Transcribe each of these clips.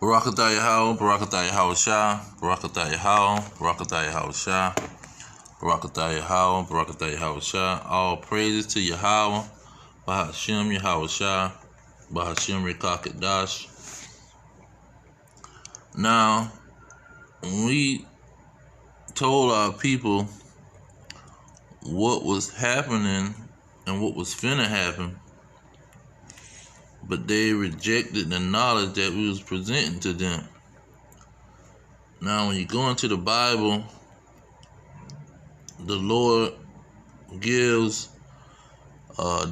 Barakatah Yahweh, Barakatah Yahweh Shah, Barakatah Yahweh, Barakatah Yahweh Shah, Barakatah Yahweh, Barakatah Yahweh Shah. All praises to Yahweh, Bahashem Yahweh Shah, Bahashem Rekakadash. Now, when we told our people what was happening and what was finna happen, but they rejected the knowledge that we was presenting to them. Now, when you go into the Bible, the Lord gives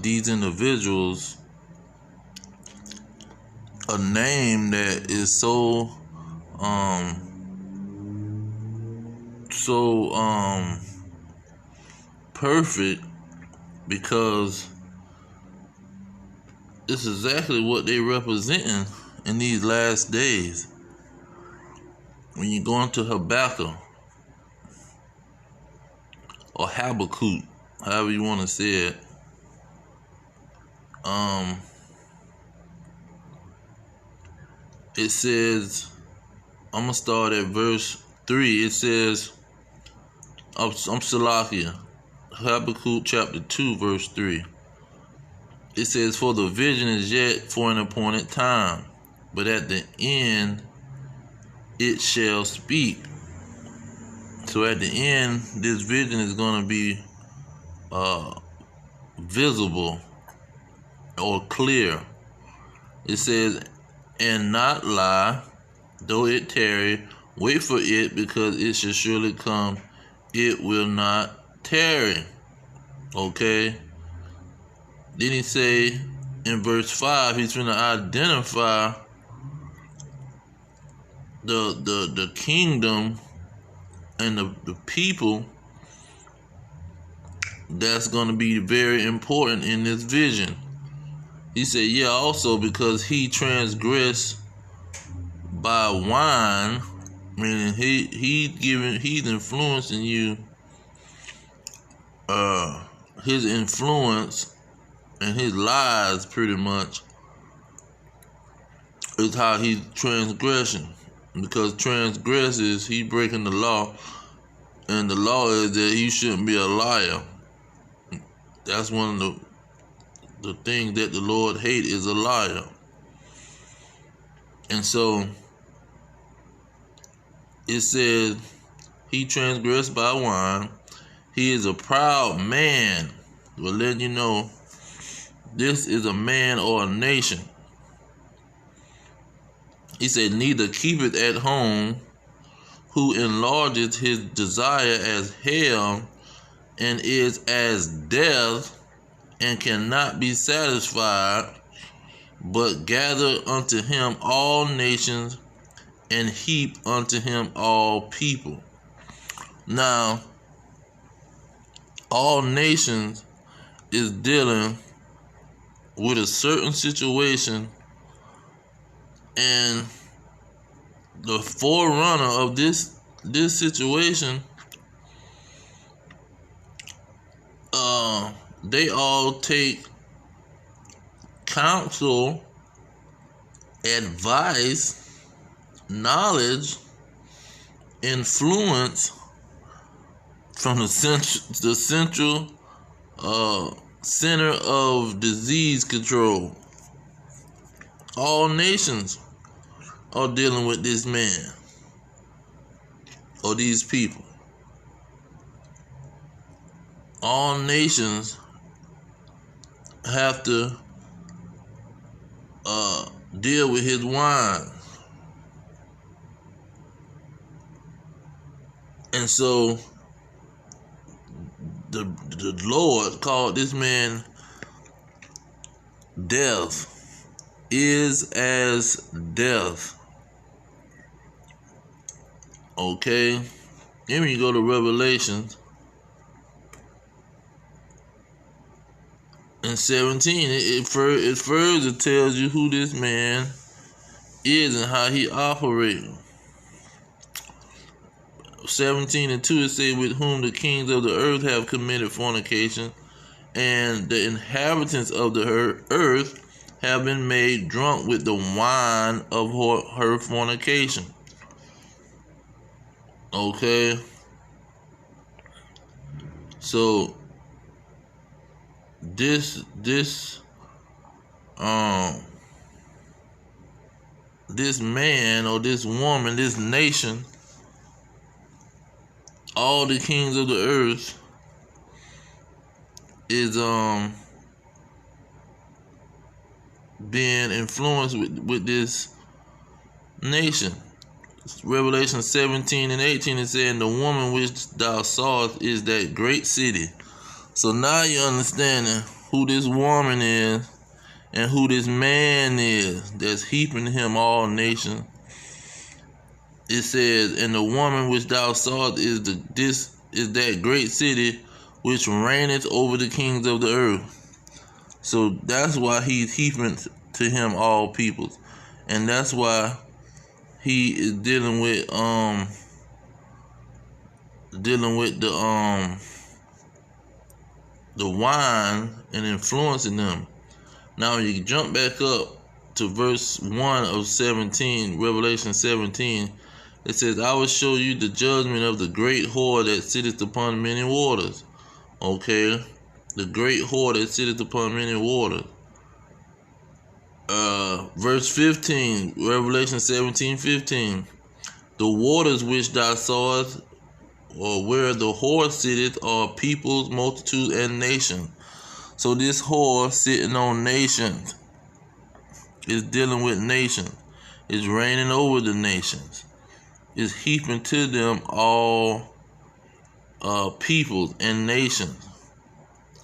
these individuals a name that is so perfect, because it's exactly what they representing in these last days. When you go into Habakkuk or Habakkuk, however you want to say it, it says, I'm gonna start at verse 3. It says, I'm Salakia, Habakkuk chapter 2, verse 3. It says, for the vision is yet for an appointed time, but at the end it shall speak. So at the end, this vision is going to be visible or clear. It says, and not lie, though it tarry, wait for it, because it shall surely come, it will not tarry. Okay? Then he say in verse 5, he's going to identify the kingdom and the people that's going to be very important in this vision. He said, yeah, also because he transgressed by wine, meaning he's influencing you, his influence and his lies pretty much is how he's transgressing. Because transgress is he breaking the law, and the law is that he shouldn't be a liar. That's one of the things that the Lord hates, is a liar. And so it says he transgressed by wine. He is a proud man. We'll let you know this is a man or a nation. He said, neither keepeth at home, who enlargeth his desire as hell, and is as death, and cannot be satisfied, but gather unto him all nations, and heap unto him all people. Now, all nations is dealing with a certain situation, and the forerunner of this situation, they all take counsel, advice, knowledge, influence from the central center of disease control. All nations are dealing with this man or these people. All nations have to deal with his wine. And so the Lord called this man death, is as death. Okay? Then when you go to Revelation in 17, it further tells you who this man is and how he operates. 17:2, it says, with whom the kings of the earth have committed fornication, and the inhabitants of the earth have been made drunk with the wine of her fornication. Okay, so this man or this woman, this nation, all the kings of the earth is being influenced with this nation. Revelation 17 and 18 is saying, the woman which thou sawest is that great city. So now you're understanding who this woman is and who this man is that's heaping him all nations. It says, and the woman which thou sawest is that great city which reigneth over the kings of the earth. So that's why he's heaping to him all peoples. And that's why he is dealing with the wine and influencing them. Now you jump back up to verse 1 of 17, Revelation 17. It says, I will show you the judgment of the great whore that sitteth upon many waters. Okay, the great whore that sitteth upon many waters. Verse 15, Revelation 17:15. The waters which thou sawest, or where the whore sitteth, are peoples, multitudes, and nations. So this whore sitting on nations is dealing with nations, is reigning over the nations, is heaping to them all peoples and nations,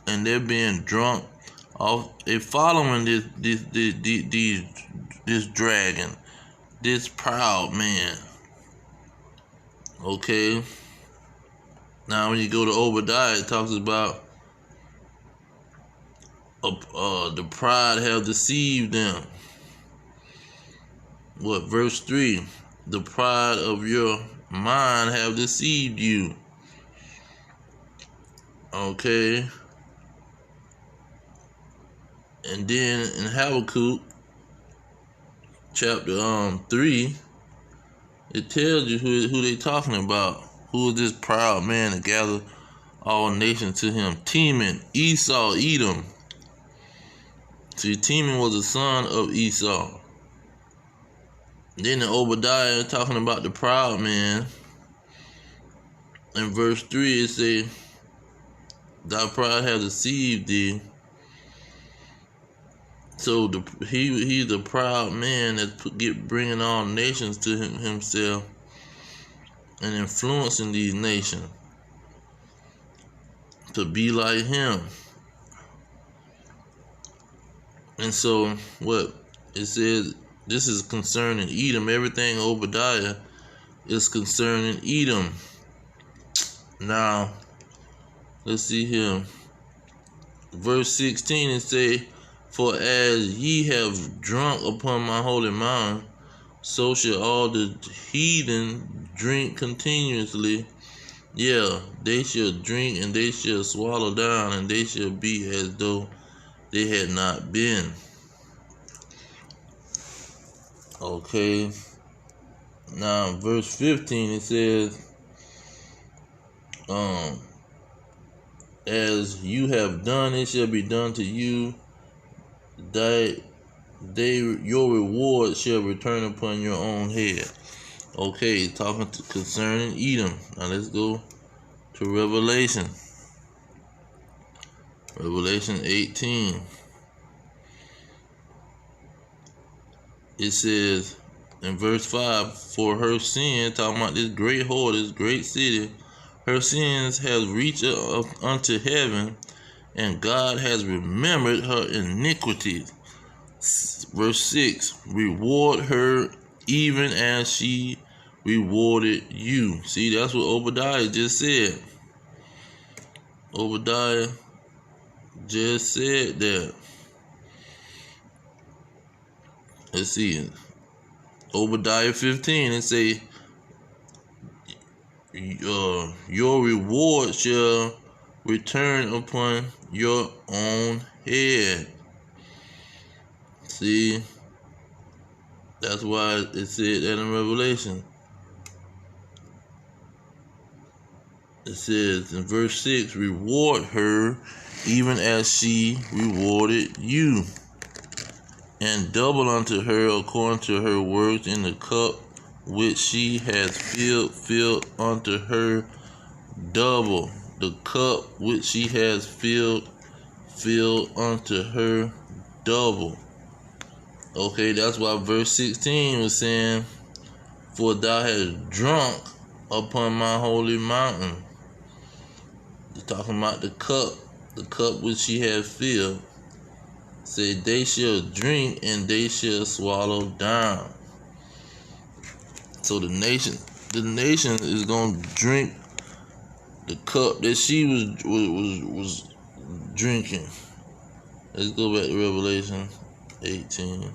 and they're being drunk off. They're following this dragon, this proud man. Okay. Now when you go to Obadiah, it talks about the pride have deceived them. What, verse 3? The pride of your mind have deceived you. Okay. And then in Habakkuk chapter 3, it tells you who they talking about. Who is this proud man that gathered all nations to him? Teman, Esau, Edom. See, Teman was a son of Esau. Then in Obadiah, talking about the proud man, in verse 3 it says, thy pride hath deceived thee. So he's a proud man that's bringing all nations to himself and influencing these nations to be like him. And so what it says, this is concerning Edom. Everything Obadiah is concerning Edom. Now, let's see here. Verse 16 it say, for as ye have drunk upon my holy mountain, so shall all the heathen drink continuously. Yeah, they shall drink and they shall swallow down, and they shall be as though they had not been. Okay. Now, verse 15 it says, as you have done, it shall be done to you. Your reward shall return upon your own head. Okay, talking concerning Edom. Now let's go to Revelation. Revelation 18. It says in verse 5, for her sin, talking about this great whore, this great city, her sins have reached up unto heaven, and God has remembered her iniquities. Verse 6, reward her even as she rewarded you. See, that's what Obadiah just said. Obadiah just said that. Let's see. Obadiah 15, it say, your reward shall return upon your own head. See, that's why it said that in Revelation. It says in verse 6, reward her even as she rewarded you, and double unto her according to her works. In the cup which she has filled unto her double. The cup which she has filled unto her double. Okay, that's why verse 16 was saying, for thou hast drunk upon my holy mountain. He's talking about the cup which she has filled. Say, they shall drink and they shall swallow down. So the nation is gonna drink the cup that she was drinking. Let's go back to Revelation 18.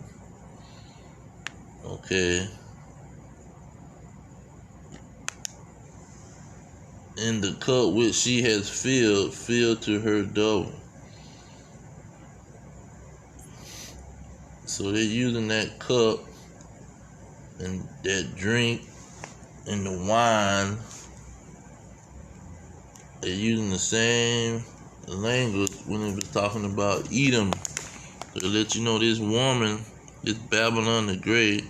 Okay. In the cup which she has filled to her double. So they're using that cup and that drink and the wine. They're using the same language when it was talking about Edom. To let you know, this woman, this Babylon the Great,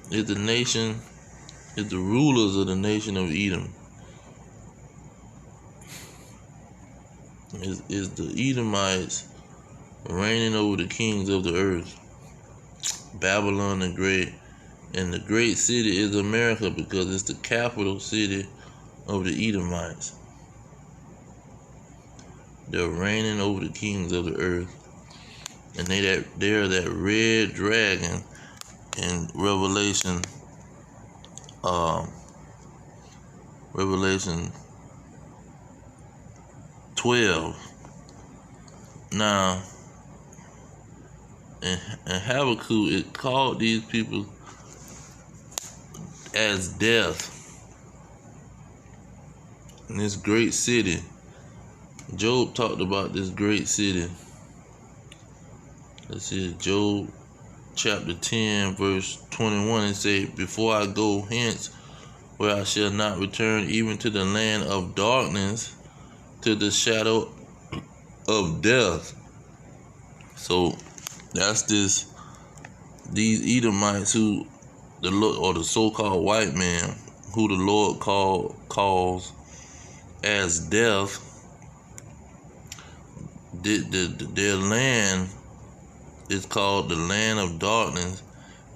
is the nation, is the rulers of the nation of Edom. Is the Edomites reigning over the kings of the earth. Babylon the Great. And the great city is America because it's the capital city of the Edomites. They're reigning over the kings of the earth. And they're that red dragon in Revelation 12. Now, in Habakkuk, it called these people as death in this great city. Job talked about this great city. Let's see, Job chapter 10, verse 21. It says, before I go hence, where I shall not return, even to the land of darkness, to the shadow of death. So that's these Edomites who the Lord, or the so-called white man, who the Lord calls as death. Their land is called the land of darkness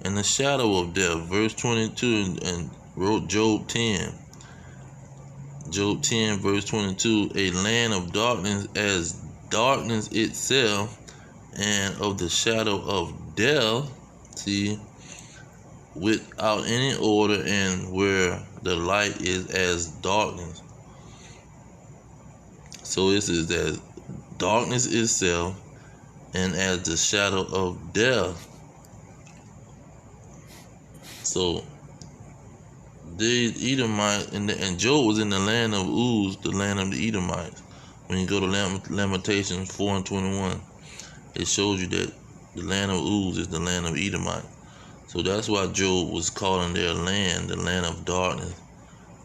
and the shadow of death. Verse 22 and wrote Job 10. Job 10 verse 22, a land of darkness as darkness itself, and of the shadow of death, see, without any order, and where the light is as darkness. So this is as darkness itself and as the shadow of death. So these Edomites, and Job was in the land of Uz, the land of the Edomites. When you go to Lamentations 4 and 21, it shows you that the land of Uz is the land of Edomite. So that's why Job was calling their land the land of darkness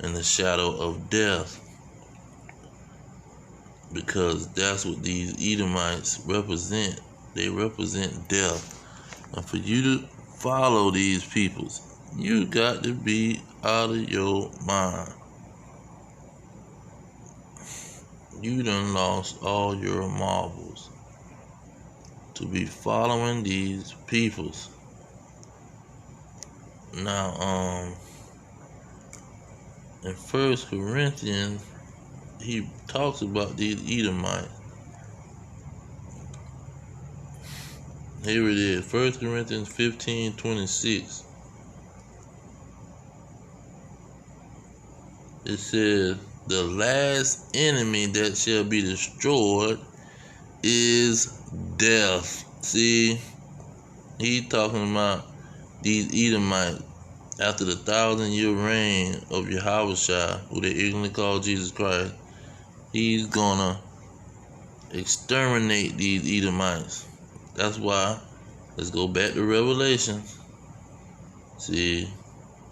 and the shadow of death, because that's what these Edomites represent. They represent death. And for you to follow these peoples, you got to be out of your mind. You done lost all your marbles to be following these peoples. Now, in 1 Corinthians, he talks about these Edomites. Here it is, 1 Corinthians 15:26. It says, the last enemy that shall be destroyed is death. See, he's talking about these Edomites after the 1,000-year reign of Yahushua, who they ignorantly call Jesus Christ. He's gonna exterminate these Edomites. That's why Let's go back to Revelation. See,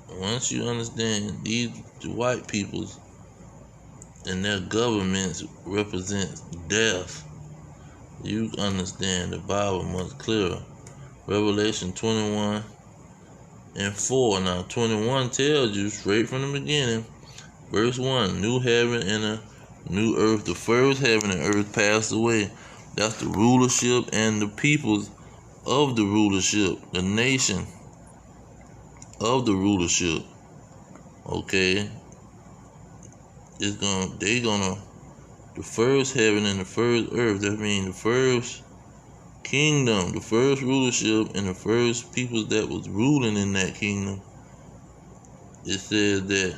once you understand the white peoples and their governments represent death, you understand the Bible much clearer. Revelation 21:4. Now 21 tells you straight from the beginning, verse 1, new heaven and a new earth. The first heaven and earth passed away. That's the rulership and the peoples of the rulership, the nation of the rulership. Okay, the first heaven and the first earth. That means the first kingdom, the first rulership, and the first peoples that was ruling in that kingdom. It says that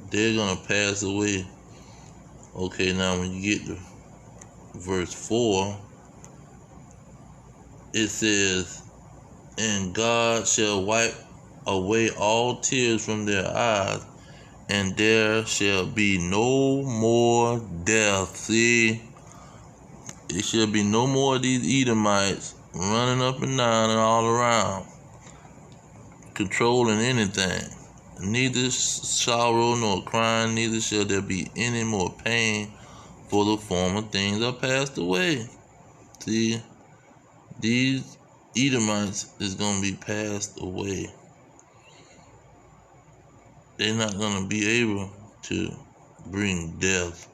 they're gonna pass away. Okay, now when you get to verse 4, it says, and God shall wipe away all tears from their eyes, and there shall be no more death. See, it shall be no more of these Edomites running up and down and all around, controlling anything. Neither sorrow nor crying, neither shall there be any more pain, for the former things are passed away. See, these Edomites is going to be passed away. They're not going to be able to bring death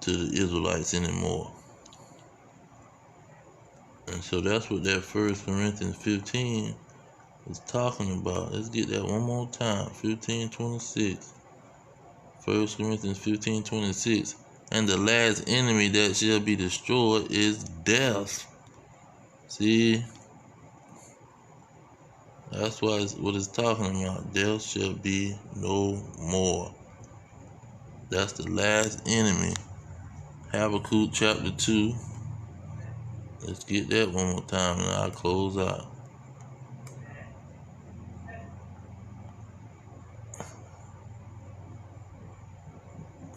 to the Israelites anymore. And so that's what that 1 Corinthians 15 is talking about. Let's get that one more time. 15:26. 1 Corinthians 15:26. And the last enemy that shall be destroyed is death. See, that's what it's talking about. Death shall be no more. That's the last enemy. Habakkuk chapter 2. Let's get that one more time and I'll close out.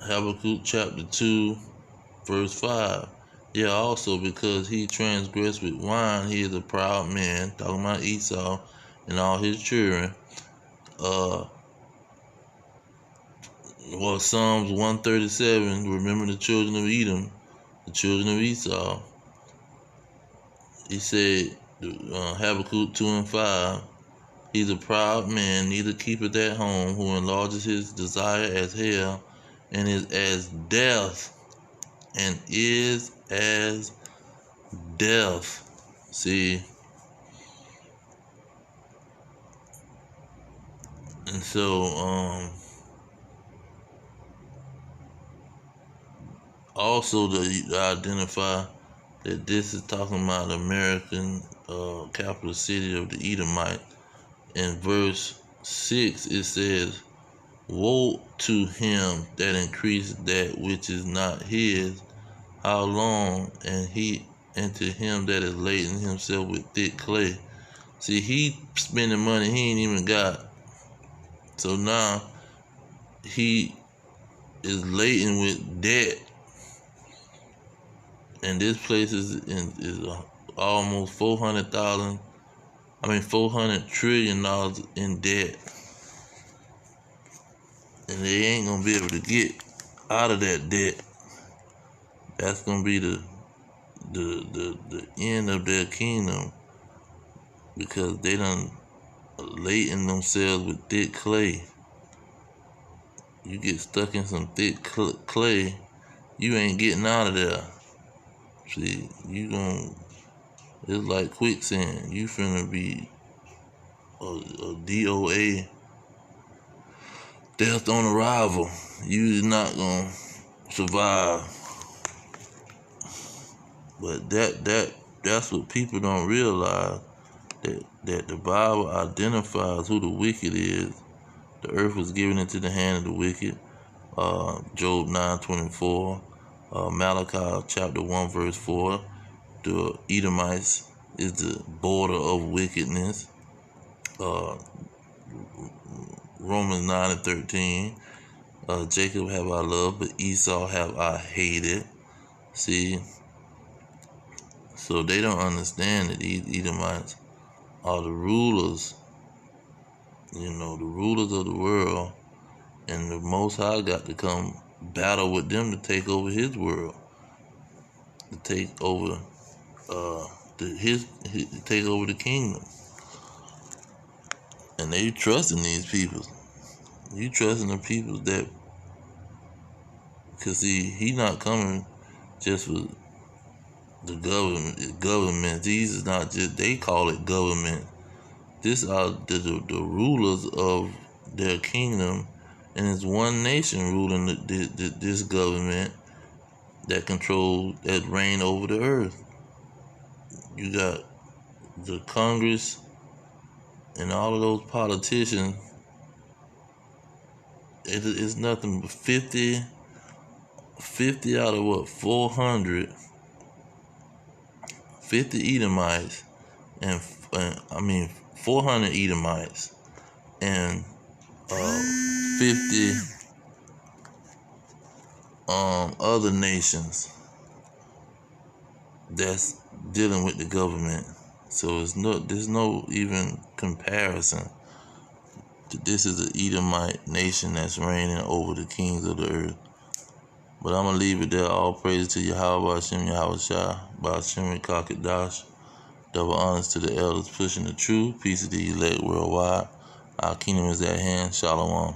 Habakkuk chapter 2, verse 5. Yeah, also because he transgressed with wine, he is a proud man. Talking about Esau and all his children. Psalms 137, remember the children of Edom, the children of Esau. He said, Habakkuk 2:5, he's a proud man, neither keepeth at home, who enlarges his desire as hell, and is as death, and is as death. See, and so also to identify that this is talking about the American capital city of the Edomite. In verse 6 it says, woe to him that increased that which is not his, how long, and to him that is laden himself with thick clay. See, he spending money he ain't even got. So now he is laden with debt. And this place is almost $400 trillion in debt. And they ain't gonna be able to get out of that debt. That's gonna be the end of their kingdom, because they done laden themselves with thick clay. You get stuck in some thick clay, you ain't getting out of there. See, it's like quicksand. You finna be a DOA, death on arrival. You not gonna survive. But that's what people don't realize, that the Bible identifies who the wicked is. The earth was given into the hand of the wicked. Job 9:24. Malachi chapter 1 verse 4. The Edomites is the border of wickedness. Romans 9:13. Jacob have I loved, but Esau have I hated. See, So they don't understand that these Edomites are the rulers, the rulers of the world, and the Most High got to come battle with them to take over His world, to take over take over the kingdom. And they trusting these people. You trusting the people that, because he not coming just for the government. These is not just, they call it government. These are the rulers of their kingdom, and it's one nation ruling this government that reign over the earth. You got the Congress and all of those politicians. It's nothing but 50 out of what, 400, 50 Edomites, and 400 Edomites, and 50 other nations that's dealing with the government. So there's no even comparison. This is an Edomite nation that's reigning over the kings of the earth. But I'm going to leave it there. All praise to Yahweh, Hashem, Yahweh Shai, Ba'ashem, Kakadash. Double honors to the elders pushing the truth. Peace to the elect worldwide. Our kingdom is at hand. Shalom.